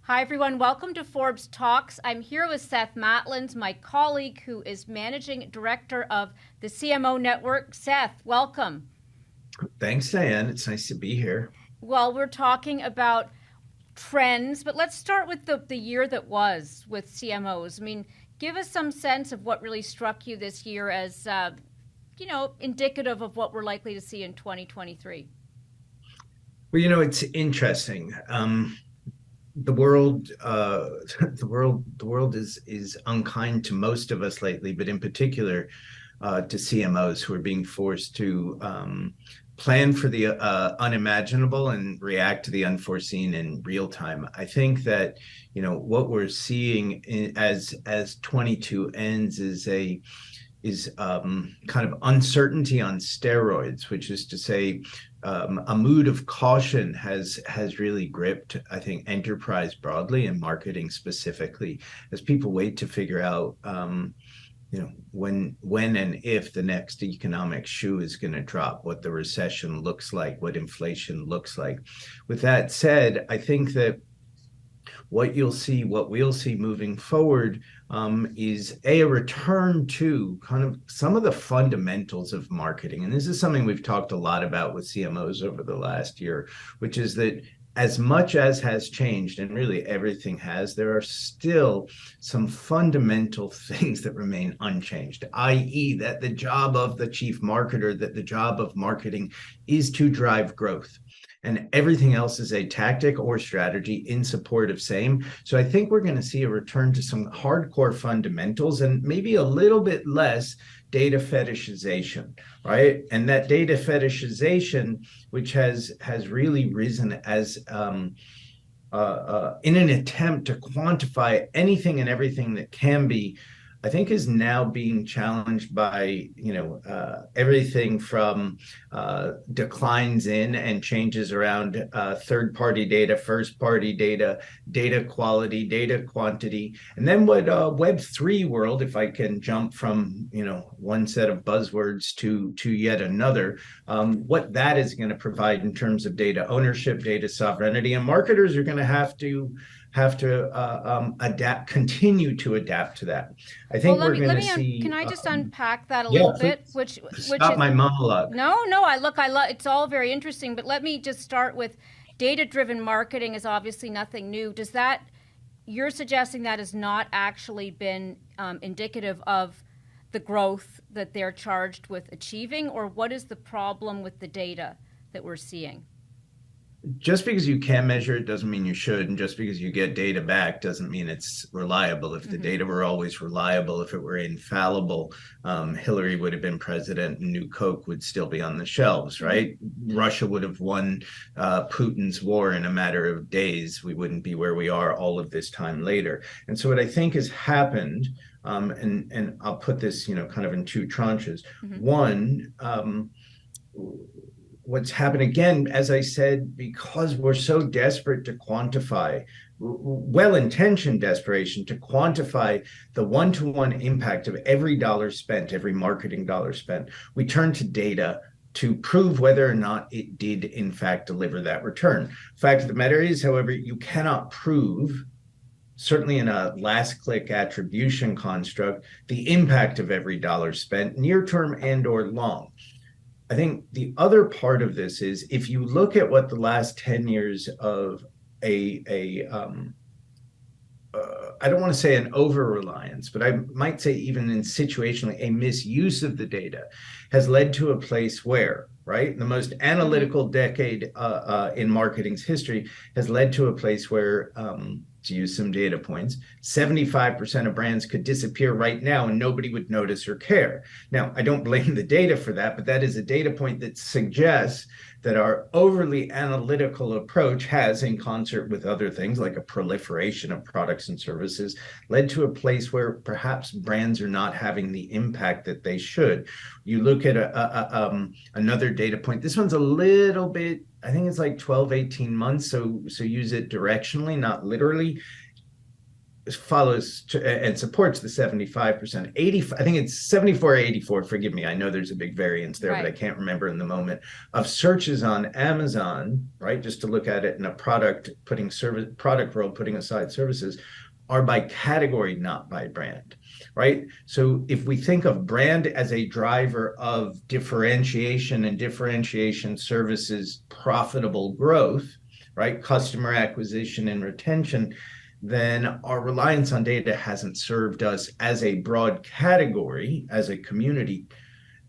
Hi, everyone. Welcome to Forbes Talks. I'm here with Seth Matlins, my colleague who is Managing Director of the CMO Network. Seth, welcome. Thanks, Diane. It's nice to be here. Well, we're talking about trends, but let's start with the year that was with CMOs. I mean, give us some sense of what really struck you this year as, indicative of what we're likely to see in 2023. Well, it's interesting. The world, the world is unkind to most of us lately, but in particular to CMOs who are being forced to plan for the unimaginable and react to the unforeseen in real time. I think that what we're seeing as 22 ends is kind of uncertainty on steroids, which is to say, a mood of caution has really gripped, I think, enterprise broadly and marketing specifically, as people wait to figure out, when and if the next economic shoe is going to drop, what the recession looks like, what inflation looks like. With that said, I think that what we'll see moving forward is a return to kind of some of the fundamentals of marketing. And this is something we've talked a lot about with CMOs over the last year, which is that as much as has changed, and really everything has, there are still some fundamental things that remain unchanged, i.e. that the job of the chief marketer, that the job of marketing is to drive growth. And everything else is a tactic or strategy in support of same. So I think we're going to see a return to some hardcore fundamentals and maybe a little bit less data fetishization, right? And that data fetishization, which has really risen as in an attempt to quantify anything and everything that can be, I think, is now being challenged by everything from declines in and changes around third-party data, first-party data, data quality, data quantity, and then what Web3 world, if I can jump from one set of buzzwords to yet another, what that is going to provide in terms of data ownership, data sovereignty, and marketers are going to have to adapt, continue to adapt to that. I think we're going to see. Can I just unpack that a Yeah, little bit? Which stop is my monologue. No. I love it's all very interesting. But let me just start with data-driven marketing is obviously nothing new. You're suggesting that has not actually been indicative of the growth that they're charged with achieving, or what is the problem with the data that we're seeing? Just because you can measure it doesn't mean you should, and just because you get data back doesn't mean it's reliable. If the data were always reliable, if it were infallible, Hillary would have been president and New Coke would still be on the shelves, right? Russia would have won Putin's war in a matter of days. We wouldn't be where we are all of this time later. And so what I think has happened, and I'll put this kind of in two tranches. One, what's happened again, as I said, because we're so desperate to quantify, well-intentioned desperation to quantify the one-to-one impact of every dollar spent, every marketing dollar spent, we turn to data to prove whether or not it did in fact deliver that return. Fact of the matter is, however, you cannot prove, certainly in a last click attribution construct, the impact of every dollar spent, near term and or long. I think the other part of this is, if you look at what the last 10 years of I don't want to say an over-reliance, but I might say even in situationally a misuse of the data has led to a place where, right, the most analytical decade in marketing's history has led to a place where, to use some data points, 75% of brands could disappear right now and nobody would notice or care. Now, I don't blame the data for that, but that is a data point that suggests that our overly analytical approach has, in concert with other things like a proliferation of products and services, led to a place where perhaps brands are not having the impact that they should. You look at another data point. This one's a little bit, I think it's like 12, 18 months. So use it directionally, not literally. follows and supports the 75%. 80, I think it's 74 or 84. Forgive me. I know there's a big variance there, Right. but I can't remember in the moment. Of searches on Amazon, right? Just to look at it in a product world, putting aside services, are by category, not by brand, right? So if we think of brand as a driver of differentiation and differentiation services profitable growth, right? Customer acquisition and retention, then our reliance on data hasn't served us as a broad category, as a community,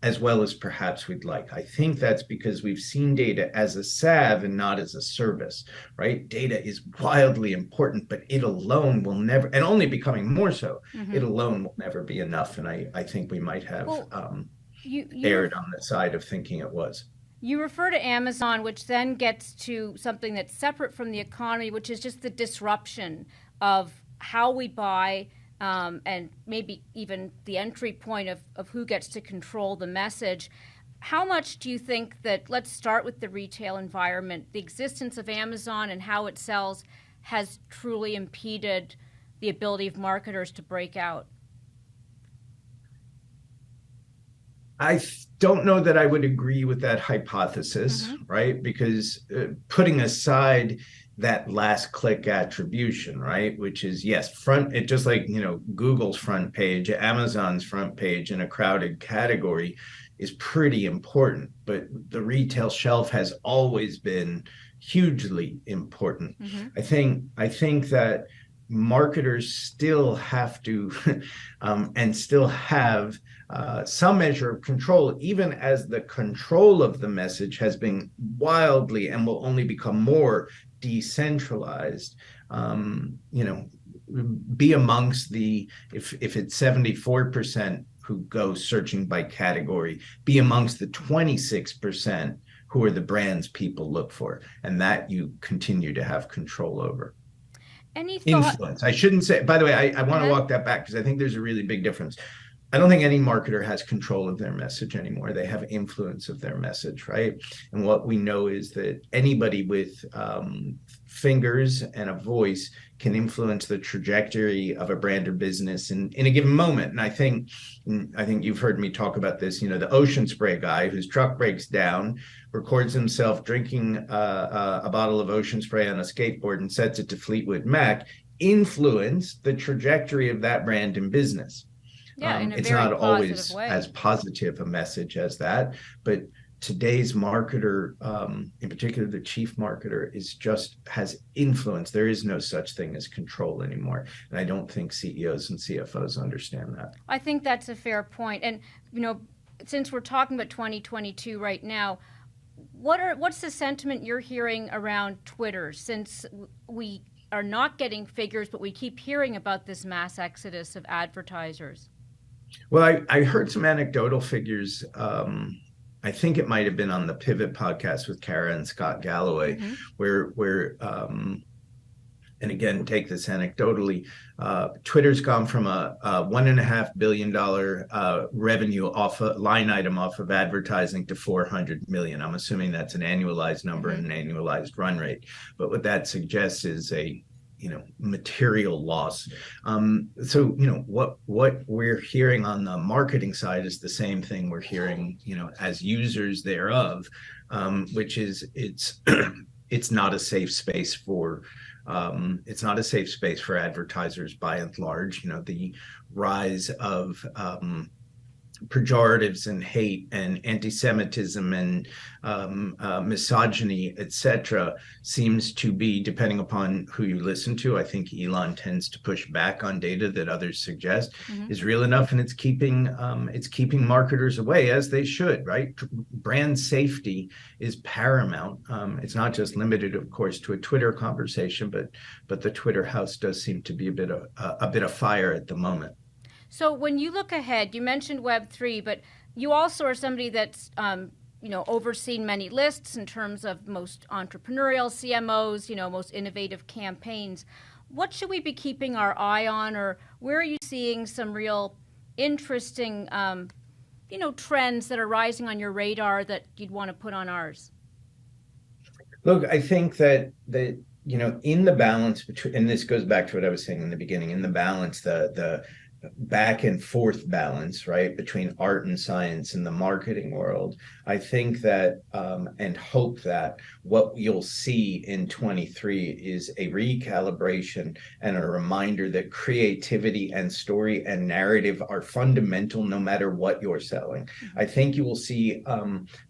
as well as perhaps we'd like. I think that's because we've seen data as a salve and not as a service, right? Data is wildly important, but it alone will never, and only becoming more so, it alone will never be enough. And I think we might have erred on the side of thinking it was. You refer to Amazon, which then gets to something that's separate from the economy, which is just the disruption of how we buy, and maybe even the entry point of who gets to control the message. How much do you think that, let's start with the retail environment, the existence of Amazon and how it sells has truly impeded the ability of marketers to break out? I don't know that I would agree with that hypothesis, right? Because putting aside that last click attribution, right? Which is, yes, it just like, Google's front page, Amazon's front page in a crowded category is pretty important, but the retail shelf has always been hugely important. I think that marketers still have to and still have some measure of control, even as the control of the message has been wildly and will only become more decentralized. Be amongst if it's 74% who go searching by category, be amongst the 26% who are the brands people look for, and that you continue to have control over. Any thought? Influence. I shouldn't say, by the way, I want to walk that back because I think there's a really big difference. I don't think any marketer has control of their message anymore. They have influence of their message, right? And what we know is that anybody with fingers and a voice can influence the trajectory of a brand or business in a given moment. And I think you've heard me talk about this, the ocean spray guy whose truck breaks down, records himself drinking a bottle of ocean spray on a skateboard and sets it to Fleetwood Mac, influenced the trajectory of that brand and business. Yeah, it's not always as positive a message as that, but today's marketer, in particular the chief marketer, has influence. There is no such thing as control anymore, and I don't think CEOs and CFOs understand that. I think that's a fair point. And since we're talking about 2022 right now, what's the sentiment you're hearing around Twitter, since we are not getting figures, but we keep hearing about this mass exodus of advertisers? Well, I heard some anecdotal figures. I think it might have been on the Pivot podcast with Kara and Scott Galloway, where and again, take this anecdotally, Twitter's gone from a $1.5 billion revenue line item off of advertising to 400 million. I'm assuming that's an annualized number and an annualized run rate. But what that suggests is a material loss. So what we're hearing on the marketing side is the same thing we're hearing, as users thereof, which is it's not a safe space for advertisers by and large. The rise of pejoratives and hate and anti-Semitism and misogyny, etc., seems to be, depending upon who you listen to, I think Elon tends to push back on data that others suggest is real enough, and it's keeping marketers away, as they should, right? Brand safety is paramount. It's not just limited, of course, to a Twitter conversation, but the Twitter house does seem to be a bit of fire at the moment. So when you look ahead, you mentioned Web3, but you also are somebody that's overseen many lists in terms of most entrepreneurial CMOs, most innovative campaigns. What should we be keeping our eye on, or where are you seeing some real interesting, trends that are rising on your radar that you'd want to put on ours? Look, I think that in the balance between, and this goes back to what I was saying in the beginning, in the balance, the back and forth balance, right, between art and science in the marketing world, I think that and hope that what you'll see in 23 is a recalibration and a reminder that creativity and story and narrative are fundamental no matter what you're selling. I think you will see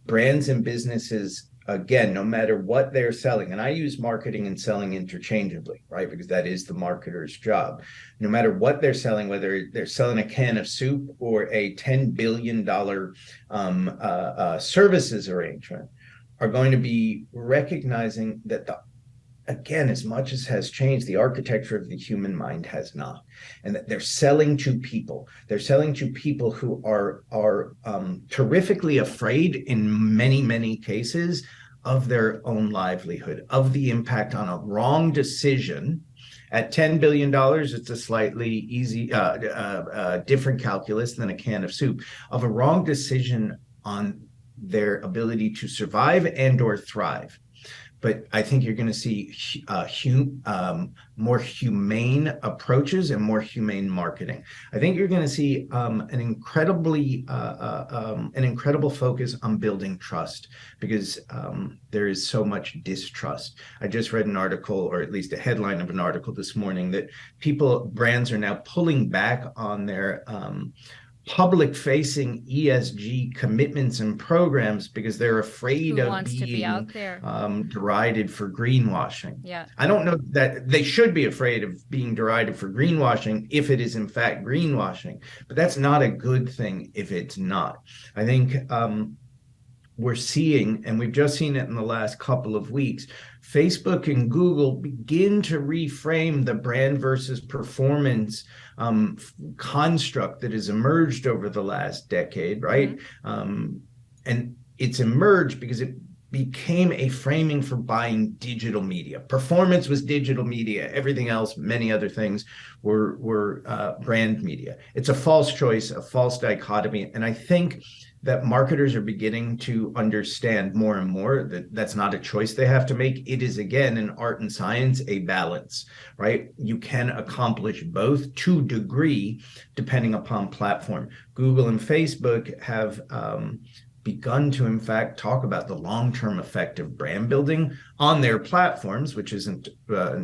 brands and businesses, again, no matter what they're selling, and I use marketing and selling interchangeably, right? Because that is the marketer's job. No matter what they're selling, whether they're selling a can of soup or a $10 billion services arrangement, are going to be recognizing that again, as much as has changed, the architecture of the human mind has not, and that they're selling to people. They're selling to people who are terrifically afraid in many, many cases of their own livelihood, of the impact on a wrong decision. At $10 billion, it's a slightly easy, different calculus than a can of soup, of a wrong decision on their ability to survive and or thrive. But I think you're going to see more humane approaches and more humane marketing. I think you're going to see an incredible focus on building trust, because there is so much distrust. I just read an article, or at least a headline of an article this morning, that brands are now pulling back on their public-facing ESG commitments and programs because they're afraid of being derided for greenwashing. Yeah. I don't know that they should be afraid of being derided for greenwashing if it is in fact greenwashing, but that's not a good thing if it's not. I think we're seeing, and we've just seen it in the last couple of weeks, Facebook and Google begin to reframe the brand versus performance construct that has emerged over the last decade, right? Mm-hmm. And it's emerged because it became a framing for buying digital media. Performance was digital media. Everything else, many other things, were brand media. It's a false choice, a false dichotomy. And I think that marketers are beginning to understand more and more that that's not a choice they have to make. It is, again, in art and science, a balance, right? You can accomplish both to a degree, depending upon platform. Google and Facebook have begun to, in fact, talk about the long-term effect of brand building on their platforms, which isn't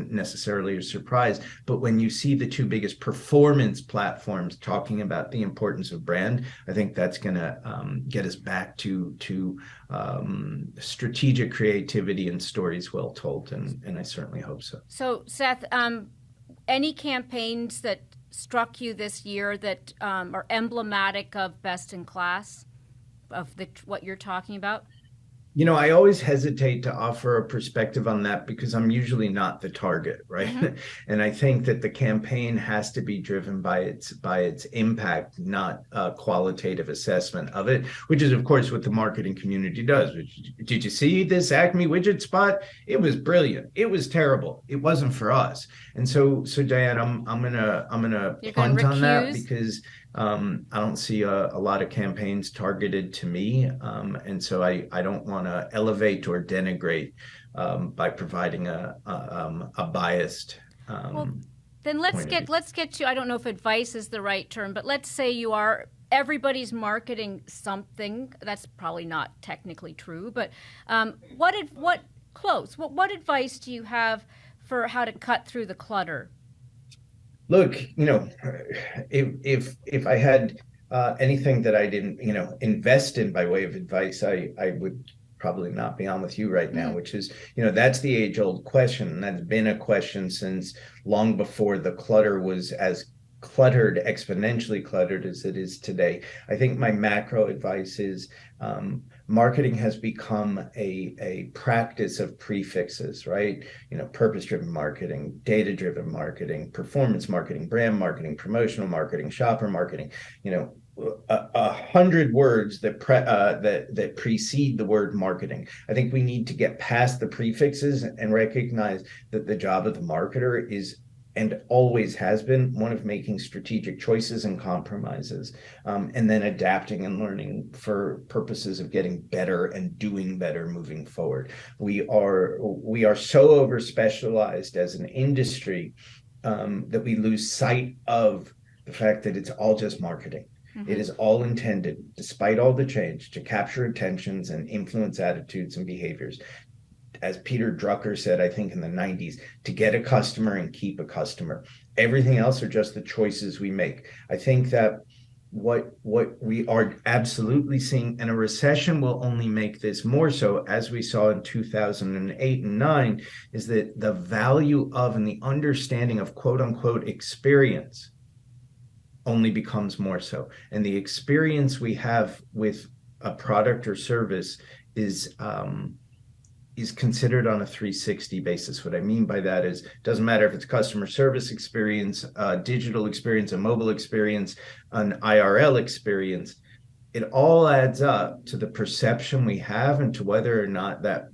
necessarily a surprise. But when you see the two biggest performance platforms talking about the importance of brand, I think that's going to get us back to strategic creativity and stories well told, and I certainly hope so. So, Seth, any campaigns that struck you this year that are emblematic of best in class? Of what you're talking about? I always hesitate to offer a perspective on that because I'm usually not the target, right? Mm-hmm. And I think that the campaign has to be driven by its impact, not a qualitative assessment of it, which is, of course, what the marketing community does. Did you see this Acme widget spot? It was brilliant. It was terrible. It wasn't for us. And so Diane, I'm gonna punt on that because I don't see a lot of campaigns targeted to me, and so I don't want to elevate or denigrate by providing a biased. Well, then let's get to, I don't know if advice is the right term, but let's say everybody's marketing something. That's probably not technically true, but what advice do you have for how to cut through the clutter? Look, if I had anything that I didn't, invest in by way of advice, I would probably not be on with you right now, which is, that's the age-old question. And that's been a question since long before the clutter was as cluttered, exponentially cluttered as it is today. I think my macro advice is marketing has become a practice of prefixes, right? Purpose-driven marketing, data-driven marketing, performance marketing, brand marketing, promotional marketing, shopper marketing, 100 words that precede the word marketing. I think we need to get past the prefixes and recognize that the job of the marketer is and always has been one of making strategic choices and compromises, and then adapting and learning for purposes of getting better and doing better moving forward. We are so over specialized as an industry that we lose sight of the fact that it's all just marketing. Mm-hmm. It is all intended, despite all the change, to capture attentions and influence attitudes and behaviors. As Peter Drucker said, I think in the 90s, to get a customer and keep a customer. Everything else are just the choices we make. I think that what we are absolutely seeing, and a recession will only make this more so, as we saw in 2008 and 9, is that the value of and the understanding of quote unquote experience only becomes more so. And the experience we have with a product or service is considered on a 360 basis. What I mean by that is, it doesn't matter if it's customer service experience, a digital experience, a mobile experience, an IRL experience. It all adds up to the perception we have and to whether or not that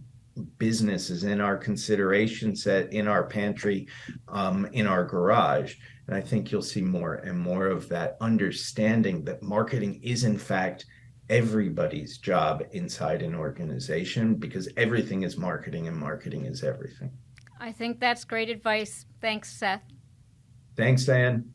business is in our consideration set, in our pantry, in our garage. And I think you'll see more and more of that understanding that marketing is in fact everybody's job inside an organization, because everything is marketing and marketing is everything. I think that's great advice. Thanks, Seth. Thanks, Diane.